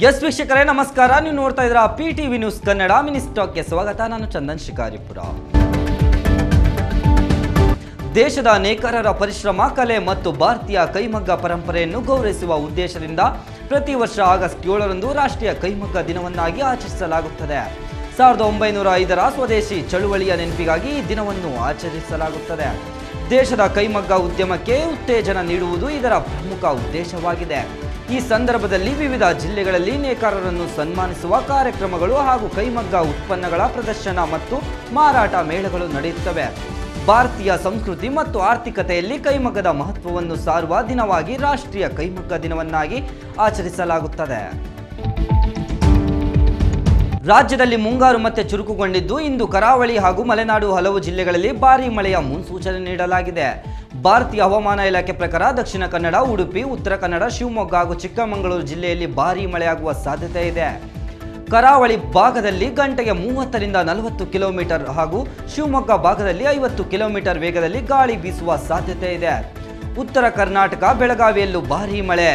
S ವೀಕ್ಷಕರೇ ನಮಸ್ಕಾರ. ನೀವು ನೋಡ್ತಾ ಇದ್ದೀರಾ PTV ನ್ಯೂಸ್ ಕನ್ನಡ. ಮಿನಿಸ್ಟಾಕ್ಗೆ ಸ್ವಾಗತ. ನಾನು ಚಂದನ್ ಶಿಕಾರಿಪುರ. ದೇಶದ ನೇಕಾರರ ಪರಿಶ್ರಮ, ಕಲೆ ಮತ್ತು ಭಾರತೀಯ ಕೈಮಗ್ಗ ಪರಂಪರೆಯನ್ನು ಗೌರವಿಸುವ ಉದ್ದೇಶದಿಂದ ಪ್ರತಿ ವರ್ಷ ಆಗಸ್ಟ್ 7ರಂದು ರಾಷ್ಟ್ರೀಯ ಕೈಮಗ್ಗ ದಿನವನ್ನಾಗಿ ಆಚರಿಸಲಾಗುತ್ತದೆ. 1905ರ ಸ್ವದೇಶಿ ಚಳುವಳಿಯ ನೆನಪಿಗಾಗಿ ಈ ದಿನವನ್ನು ಆಚರಿಸಲಾಗುತ್ತದೆ. ದೇಶದ ಕೈಮಗ್ಗ ಉದ್ಯಮಕ್ಕೆ ಉತ್ತೇಜನ ನೀಡುವುದು ಇದರ ಪ್ರಮುಖ ಉದ್ದೇಶವಾಗಿದೆ. ಈ ಸಂದರ್ಭದಲ್ಲಿ ವಿವಿಧ ಜಿಲ್ಲೆಗಳಲ್ಲಿ ನೇಕಾರರನ್ನು ಸನ್ಮಾನಿಸುವ ಕಾರ್ಯಕ್ರಮಗಳು ಹಾಗೂ ಕೈಮಗ್ಗ ಉತ್ಪನ್ನಗಳ ಪ್ರದರ್ಶನ ಮತ್ತು ಮಾರಾಟ ಮೇಳಗಳು ನಡೆಯುತ್ತವೆ. ಭಾರತೀಯ ಸಂಸ್ಕೃತಿ ಮತ್ತು ಆರ್ಥಿಕತೆಯಲ್ಲಿ ಕೈಮಗ್ಗದ ಮಹತ್ವವನ್ನು ಸಾರುವ ದಿನವಾಗಿ ರಾಷ್ಟ್ರೀಯ ಕೈಮಗ್ಗ ದಿನವನ್ನಾಗಿ ಆಚರಿಸಲಾಗುತ್ತದೆ. ರಾಜ್ಯದಲ್ಲಿ ಮುಂಗಾರು ಮತ್ತೆ ಚುರುಕುಗೊಂಡಿದ್ದು, ಇಂದು ಕರಾವಳಿ ಹಾಗೂ ಮಲೆನಾಡು ಹಲವು ಜಿಲ್ಲೆಗಳಲ್ಲಿ ಭಾರೀ ಮಳೆಯ ಮುನ್ಸೂಚನೆ ನೀಡಲಾಗಿದೆ. ಭಾರತೀಯ ಹವಾಮಾನ ಇಲಾಖೆ ಪ್ರಕಾರ ದಕ್ಷಿಣ ಕನ್ನಡ, ಉಡುಪಿ, ಉತ್ತರ ಕನ್ನಡ, ಶಿವಮೊಗ್ಗ ಹಾಗೂ ಚಿಕ್ಕಮಗಳೂರು ಜಿಲ್ಲೆಯಲ್ಲಿ ಭಾರೀ ಮಳೆಯಾಗುವ ಸಾಧ್ಯತೆ ಇದೆ. ಕರಾವಳಿ ಭಾಗದಲ್ಲಿ ಗಂಟೆಗೆ 30ರಿಂದ 40 ಕಿಲೋಮೀಟರ್ ಹಾಗೂ ಶಿವಮೊಗ್ಗ ಭಾಗದಲ್ಲಿ 50 ಕಿಲೋಮೀಟರ್ ವೇಗದಲ್ಲಿ ಗಾಳಿ ಬೀಸುವ ಸಾಧ್ಯತೆ ಇದೆ. ಉತ್ತರ ಕರ್ನಾಟಕ ಬೆಳಗಾವಿಯಲ್ಲೂ ಭಾರೀ ಮಳೆ.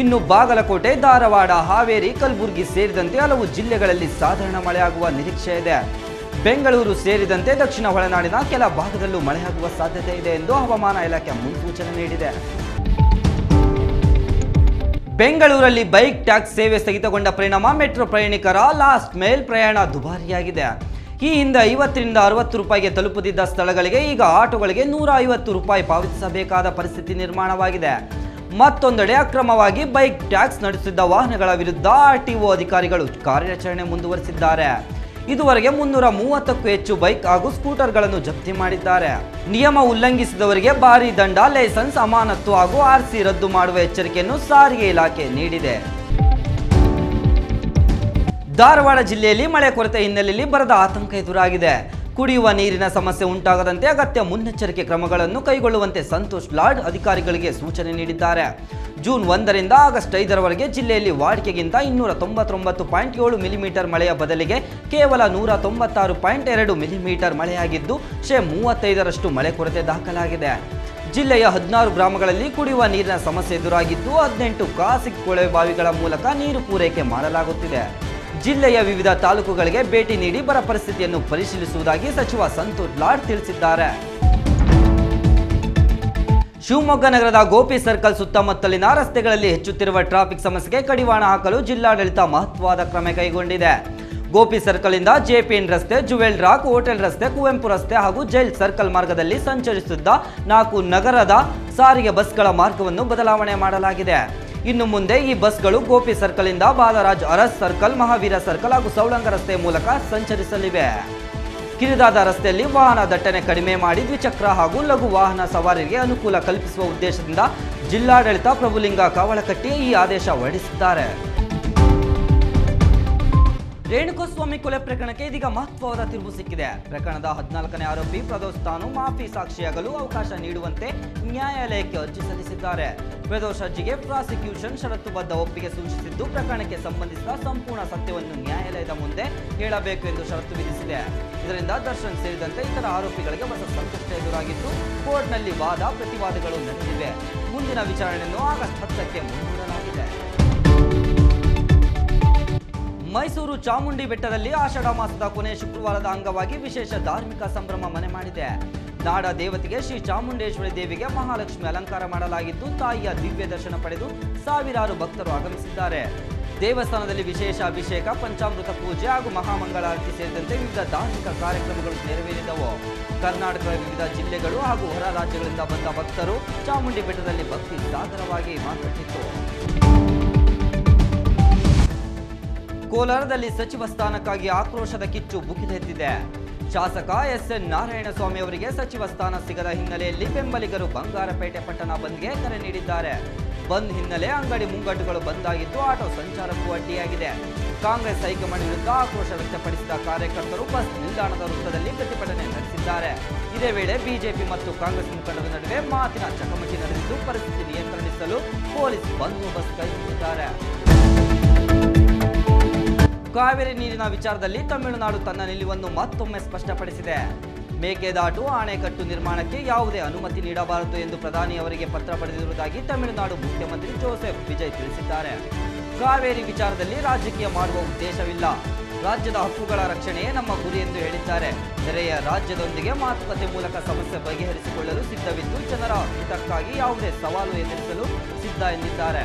ಇನ್ನು ಬಾಗಲಕೋಟೆ, ಧಾರವಾಡ, ಹಾವೇರಿ, ಕಲಬುರಗಿ ಸೇರಿದಂತೆ ಹಲವು ಜಿಲ್ಲೆಗಳಲ್ಲಿ ಸಾಧಾರಣ ಮಳೆಯಾಗುವ ನಿರೀಕ್ಷೆ ಇದೆ. ಬೆಂಗಳೂರು ಸೇರಿದಂತೆ ದಕ್ಷಿಣ ಒಳನಾಡಿನ ಕೆಲ ಭಾಗದಲ್ಲೂ ಮಳೆಯಾಗುವ ಸಾಧ್ಯತೆ ಇದೆ ಎಂದು ಹವಾಮಾನ ಇಲಾಖೆ ಮುನ್ಸೂಚನೆ ನೀಡಿದೆ. ಬೆಂಗಳೂರಲ್ಲಿ ಬೈಕ್ ಟ್ಯಾಕ್ಸ್ ಸೇವೆ ಸ್ಥಗಿತಗೊಂಡ ಪರಿಣಾಮ ಮೆಟ್ರೋ ಪ್ರಯಾಣಿಕರ ಲಾಸ್ಟ್ ಮೈಲ್ ಪ್ರಯಾಣ ದುಬಾರಿಯಾಗಿದೆ. ಈ ಹಿಂದೆ 50ರಿಂದ 60 ರೂಪಾಯಿಗೆ ತಲುಪುತ್ತಿದ್ದ ಸ್ಥಳಗಳಿಗೆ ಈಗ ಆಟೋಗಳಿಗೆ 150 ರೂಪಾಯಿ ಪಾವತಿಸಬೇಕಾದ ಪರಿಸ್ಥಿತಿ ನಿರ್ಮಾಣವಾಗಿದೆ. ಮತ್ತೊಂದೆಡೆ ಅಕ್ರಮವಾಗಿ ಬೈಕ್ ಟ್ಯಾಕ್ಸ್ ನಡೆಸುತ್ತಿದ್ದ ವಾಹನಗಳ ವಿರುದ್ಧ RTO ಅಧಿಕಾರಿಗಳು ಕಾರ್ಯಾಚರಣೆ ಮುಂದುವರೆಸಿದ್ದಾರೆ. ಇದುವರೆಗೆ 330ಕ್ಕೂ ಹೆಚ್ಚು ಬೈಕ್ ಹಾಗೂ ಸ್ಕೂಟರ್ಗಳನ್ನು ಜಪ್ತಿ ಮಾಡಿದ್ದಾರೆ. ನಿಯಮ ಉಲ್ಲಂಘಿಸಿದವರಿಗೆ ಭಾರೀ ದಂಡ, ಲೈಸೆನ್ಸ್ ಅಮಾನತ್ತು ಹಾಗೂ RC ರದ್ದು ಮಾಡುವ ಎಚ್ಚರಿಕೆಯನ್ನು ಸಾರಿಗೆ ಇಲಾಖೆ ನೀಡಿದೆ. ಧಾರವಾಡ ಜಿಲ್ಲೆಯಲ್ಲಿ ಮಳೆ ಕೊರತೆ ಹಿನ್ನೆಲೆಯಲ್ಲಿ ಬರದ ಆತಂಕ ಎದುರಾಗಿದೆ. ಕುಡಿಯುವ ನೀರಿನ ಸಮಸ್ಯೆ ಉಂಟಾಗದಂತೆ ಅಗತ್ಯ ಮುನ್ನೆಚ್ಚರಿಕೆ ಕ್ರಮಗಳನ್ನು ಕೈಗೊಳ್ಳುವಂತೆ ಸಂತೋಷ್ ಲಾಡ್ ಅಧಿಕಾರಿಗಳಿಗೆ ಸೂಚನೆ ನೀಡಿದ್ದಾರೆ. ಜೂನ್ 1ರಿಂದ ಆಗಸ್ಟ್ 5ರವರೆಗೆ ಜಿಲ್ಲೆಯಲ್ಲಿ ವಾಡಿಕೆಗಿಂತ 299.7 ಮಿಲಿಮೀಟರ್ ಮಳೆಯ ಬದಲಿಗೆ ಕೇವಲ 196.2 ಮಿಲಿಮೀಟರ್ ಮಳೆಯಾಗಿದ್ದು 35% ಮಳೆ ಕೊರತೆ ದಾಖಲಾಗಿದೆ. ಜಿಲ್ಲೆಯ 16 ಗ್ರಾಮಗಳಲ್ಲಿ ಕುಡಿಯುವ ನೀರಿನ ಸಮಸ್ಯೆ ಎದುರಾಗಿದ್ದು 18 ಖಾಸಗಿ ಕೊಳವೆ ಬಾವಿಗಳ ಮೂಲಕ ನೀರು ಪೂರೈಕೆ ಮಾಡಲಾಗುತ್ತಿದೆ. ಜಿಲ್ಲೆಯ ವಿವಿಧ ತಾಲೂಕುಗಳಿಗೆ ಭೇಟಿ ನೀಡಿ ಬರ ಪರಿಸ್ಥಿತಿಯನ್ನು ಪರಿಶೀಲಿಸುವುದಾಗಿ ಸಚಿವ ಸಂತೋಷ್ ಲಾಡ್ ತಿಳಿಸಿದ್ದಾರೆ. ಶಿವಮೊಗ್ಗ ನಗರದ ಗೋಪಿ ಸರ್ಕಲ್ ಸುತ್ತಮುತ್ತಲಿನ ರಸ್ತೆಗಳಲ್ಲಿ ಹೆಚ್ಚುತ್ತಿರುವ ಟ್ರಾಫಿಕ್ ಸಮಸ್ಯೆಗೆ ಕಡಿವಾಣ ಹಾಕಲು ಜಿಲ್ಲಾಡಳಿತ ಮಹತ್ವದ ಕ್ರಮ ಕೈಗೊಂಡಿದೆ. ಗೋಪಿ ಸರ್ಕಲ್ ಇಂದ JPN ರಸ್ತೆ, ಜುವೆಲ್ ರಾಕ್, ಹೋಟೆಲ್ ರಸ್ತೆ, ಕುವೆಂಪು ರಸ್ತೆ ಹಾಗೂ ಜೈಲ್ ಸರ್ಕಲ್ ಮಾರ್ಗದಲ್ಲಿ ಸಂಚರಿಸುತ್ತಿದ್ದ 4 ನಗರದ ಸಾರಿಗೆ ಬಸ್ಗಳ ಮಾರ್ಗವನ್ನು ಬದಲಾವಣೆ ಮಾಡಲಾಗಿದೆ. ಇನ್ನು ಮುಂದೆ ಈ ಬಸ್ಗಳು ಗೋಪಿ ಸರ್ಕಲ್ ಇಂದ ಬಾಲರಾಜ್ ಅರಸ್ ಸರ್ಕಲ್, ಮಹಾವೀರ ಸರ್ಕಲ್ ಹಾಗೂ ಸೌಳಂಗ ರಸ್ತೆ ಮೂಲಕ ಸಂಚರಿಸಲಿವೆ. ಕಿರಿದಾದ ರಸ್ತೆಯಲ್ಲಿ ವಾಹನ ದಟ್ಟಣೆ ಕಡಿಮೆ ಮಾಡಿ ದ್ವಿಚಕ್ರ ಹಾಗೂ ಲಘು ವಾಹನ ಸವಾರರಿಗೆ ಅನುಕೂಲ ಕಲ್ಪಿಸುವ ಉದ್ದೇಶದಿಂದ ಜಿಲ್ಲಾಡಳಿತ ಪ್ರಭುಲಿಂಗ ಕಾವಳಕಟ್ಟಿ ಈ ಆದೇಶ ಹೊರಡಿಸಿದ್ದಾರೆ. ರೇಣುಕಾಸ್ವಾಮಿ ಕೊಲೆ ಪ್ರಕರಣಕ್ಕೆ ಇದೀಗ ಮಹತ್ವದ ತಿರುವು ಸಿಕ್ಕಿದೆ. ಪ್ರಕರಣದ 14ನೇ ಆರೋಪಿ ಪ್ರದೋಷ್ ತಾನು ಮಾಫಿ ಸಾಕ್ಷಿಯಾಗಲು ಅವಕಾಶ ನೀಡುವಂತೆ ನ್ಯಾಯಾಲಯಕ್ಕೆ ಅರ್ಜಿ ಸಲ್ಲಿಸಿದ್ದಾರೆ. ಪ್ರದೋಷ್ ಅರ್ಜಿಗೆ ಪ್ರಾಸಿಕ್ಯೂಷನ್ ಷರತ್ತುಬದ್ಧ ಒಪ್ಪಿಗೆ ಸೂಚಿಸಿದ್ದು, ಪ್ರಕರಣಕ್ಕೆ ಸಂಬಂಧಿಸಿದ ಸಂಪೂರ್ಣ ಸತ್ಯವನ್ನು ನ್ಯಾಯಾಲಯದ ಮುಂದೆ ಹೇಳಬೇಕು ಎಂದು ಷರತ್ತು ವಿಧಿಸಿದೆ. ಇದರಿಂದ ದರ್ಶನ್ ಸೇರಿದಂತೆ ಇತರ ಆರೋಪಿಗಳಿಗೆ ಹೊಸ ಸಂಕಷ್ಟ ಎದುರಾಗಿದ್ದು, ಕೋರ್ಟ್ನಲ್ಲಿ ವಾದ ಪ್ರತಿವಾದಗಳು ನಡೆದಿವೆ. ಮುಂದಿನ ವಿಚಾರಣೆಯನ್ನು ಆಗಸ್ಟ್ 10ಕ್ಕೆ ಮುಂದೂಡಲಾಗಿದೆ. ಮೈಸೂರು ಚಾಮುಂಡಿ ಬೆಟ್ಟದಲ್ಲಿ ಆಷಾಢ ಮಾಸದ ಕೊನೆಯ ಶುಕ್ರವಾರದ ಅಂಗವಾಗಿ ವಿಶೇಷ ಧಾರ್ಮಿಕ ಸಂಭ್ರಮ ಮನೆ ಮಾಡಿದೆ. ನಾಡ ದೇವತೆಗೆ ಶ್ರೀ ಚಾಮುಂಡೇಶ್ವರಿ ದೇವಿಗೆ ಮಹಾಲಕ್ಷ್ಮಿ ಅಲಂಕಾರ ಮಾಡಲಾಗಿದ್ದು, ತಾಯಿಯ ದಿವ್ಯ ದರ್ಶನ ಪಡೆದು ಸಾವಿರಾರು ಭಕ್ತರು ಆಗಮಿಸಿದ್ದಾರೆ. ದೇವಸ್ಥಾನದಲ್ಲಿ ವಿಶೇಷ ಅಭಿಷೇಕ, ಪಂಚಾಮೃತ ಪೂಜೆ ಹಾಗೂ ಮಹಾಮಂಗಳಾರತಿ ಸೇರಿದಂತೆ ವಿವಿಧ ಧಾರ್ಮಿಕ ಕಾರ್ಯಕ್ರಮಗಳು ನೆರವೇರಿದವು. ಕರ್ನಾಟಕದ ವಿವಿಧ ಜಿಲ್ಲೆಗಳು ಹಾಗೂ ಹೊರ ರಾಜ್ಯಗಳಿಂದ ಬಂದ ಭಕ್ತರು ಚಾಮುಂಡಿ ಬೆಟ್ಟದಲ್ಲಿ ಭಕ್ತಿ ಸಾಗರವಾಗಿ ಮಾತನಾಡಿತು. ಕೋಲಾರದಲ್ಲಿ ಸಚಿವ ಸ್ಥಾನಕ್ಕಾಗಿ ಆಕ್ರೋಶದ ಕಿಚ್ಚು ಬುಗಿದೆದ್ದಿದೆ. ಶಾಸಕ SN ನಾರಾಯಣಸ್ವಾಮಿ ಅವರಿಗೆ ಸಚಿವ ಸ್ಥಾನ ಸಿಗದ ಹಿನ್ನೆಲೆಯಲ್ಲಿ ಬೆಂಬಲಿಗರು ಬಂಗಾರಪೇಟೆ ಪಟ್ಟಣ ಬಂದ್ಗೆ ಕರೆ ನೀಡಿದ್ದಾರೆ. ಬಂದ್ ಹಿನ್ನೆಲೆ ಅಂಗಡಿ ಮುಂಗಟ್ಟುಗಳು ಬಂದಾಗಿದ್ದು, ಆಟೋ ಸಂಚಾರಕ್ಕೂ ಅಡ್ಡಿಯಾಗಿದೆ. ಕಾಂಗ್ರೆಸ್ ಹೈಕಮಾಂಡ್ ವಿರುದ್ಧ ಆಕ್ರೋಶ ವ್ಯಕ್ತಪಡಿಸಿದ ಕಾರ್ಯಕರ್ತರು ಬಸ್ ನಿಲ್ದಾಣದ ವೃತ್ತದಲ್ಲಿ ಪ್ರತಿಭಟನೆ ನಡೆಸಿದ್ದಾರೆ. ಇದೇ ವೇಳೆ ಬಿಜೆಪಿ ಮತ್ತು ಕಾಂಗ್ರೆಸ್ ಮುಖಂಡರ ನಡುವೆ ಮಾತಿನ ಚಕಮಕಿ ನಡೆದಿದ್ದು, ಪರಿಸ್ಥಿತಿ ನಿಯಂತ್ರಿಸಲು ಪೊಲೀಸ್ ಬಂದೋಬಸ್ತ್ ಕೈಗೊಂಡಿದ್ದಾರೆ. ಕಾವೇರಿ ನೀರಿನ ವಿಚಾರದಲ್ಲಿ ತಮಿಳುನಾಡು ತನ್ನ ನಿಲುವನ್ನು ಮತ್ತೊಮ್ಮೆ ಸ್ಪಷ್ಟಪಡಿಸಿದೆ. ಮೇಕೆದಾಟು ಅಣೆಕಟ್ಟು ನಿರ್ಮಾಣಕ್ಕೆ ಯಾವುದೇ ಅನುಮತಿ ನೀಡಬಾರದು ಎಂದು ಪ್ರಧಾನಿಯವರಿಗೆ ಪತ್ರ ಬರೆದಿರುವುದಾಗಿ ತಮಿಳುನಾಡು ಮುಖ್ಯಮಂತ್ರಿ ಜೋಸೆಫ್ ವಿಜಯ್ ತಿಳಿಸಿದ್ದಾರೆ. ಕಾವೇರಿ ವಿಚಾರದಲ್ಲಿ ರಾಜಕೀಯ ಮಾಡುವ ಉದ್ದೇಶವಿಲ್ಲ. ರಾಜ್ಯದ ಹಕ್ಕುಗಳ ರಕ್ಷಣೆಯೇ ನಮ್ಮ ಗುರಿ ಎಂದು ಹೇಳಿದ್ದಾರೆ. ನೆರೆಯ ರಾಜ್ಯದೊಂದಿಗೆ ಮಾತುಕತೆ ಮೂಲಕ ಸಮಸ್ಯೆ ಬಗೆಹರಿಸಿಕೊಳ್ಳಲು ಸಿದ್ಧವಿದ್ದು ಜನರ ಹಿತಕ್ಕಾಗಿ ಯಾವುದೇ ಸವಾಲು ಎದುರಿಸಲು ಸಿದ್ಧ ಎಂದಿದ್ದಾರೆ.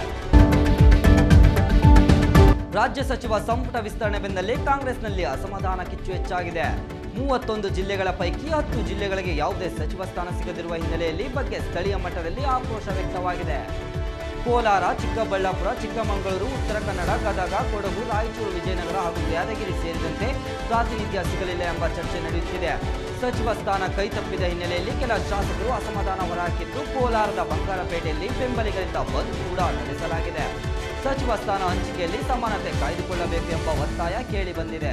ರಾಜ್ಯ ಸಚಿವ ಸಂಪುಟ ವಿಸ್ತರಣೆ ಬೆನ್ನಲ್ಲೇ ಕಾಂಗ್ರೆಸ್ನಲ್ಲಿ ಅಸಮಾಧಾನ ಕಿಚ್ಚು ಹೆಚ್ಚಾಗಿದೆ. 31 ಜಿಲ್ಲೆಗಳ ಪೈಕಿ 10 ಜಿಲ್ಲೆಗಳಿಗೆ ಯಾವುದೇ ಸಚಿವ ಸ್ಥಾನ ಸಿಗದಿರುವ ಹಿನ್ನೆಲೆಯಲ್ಲಿ ಬಗ್ಗೆ ಸ್ಥಳೀಯ ಮಟ್ಟದಲ್ಲಿ ಆಕ್ರೋಶ ವ್ಯಕ್ತವಾಗಿದೆ. ಕೋಲಾರ, ಚಿಕ್ಕಬಳ್ಳಾಪುರ, ಚಿಕ್ಕಮಗಳೂರು, ಉತ್ತರ ಕನ್ನಡ, ಗದಗ, ಕೊಡಗು, ರಾಯಚೂರು, ವಿಜಯನಗರ ಹಾಗೂ ಯಾದಗಿರಿ ಸೇರಿದಂತೆ ಪ್ರಾತಿನಿಧ್ಯ ಸಿಗಲಿಲ್ಲ ಎಂಬ ಚರ್ಚೆ ನಡೆಯುತ್ತಿದೆ. ಸಚಿವ ಸ್ಥಾನ ಕೈತಪ್ಪಿದ ಹಿನ್ನೆಲೆಯಲ್ಲಿ ಕೆಲ ಶಾಸಕರು ಅಸಮಾಧಾನ ಹೊರಹಾಕಿದ್ದು ಕೋಲಾರದ ಬಂಗಾರಪೇಟೆಯಲ್ಲಿ ಬೆಂಬಲಿಗರಿಂದ ಬಂದ್ ಕೂಡ ನಡೆಸಲಾಗಿದೆ. ಸಚಿವ ಸ್ಥಾನ ಹಂಚಿಕೆಯಲ್ಲಿ ಸಮಾನತೆ ಕಾಯ್ದುಕೊಳ್ಳಬೇಕು ಎಂಬ ಒತ್ತಾಯ ಕೇಳಿ ಬಂದಿದೆ.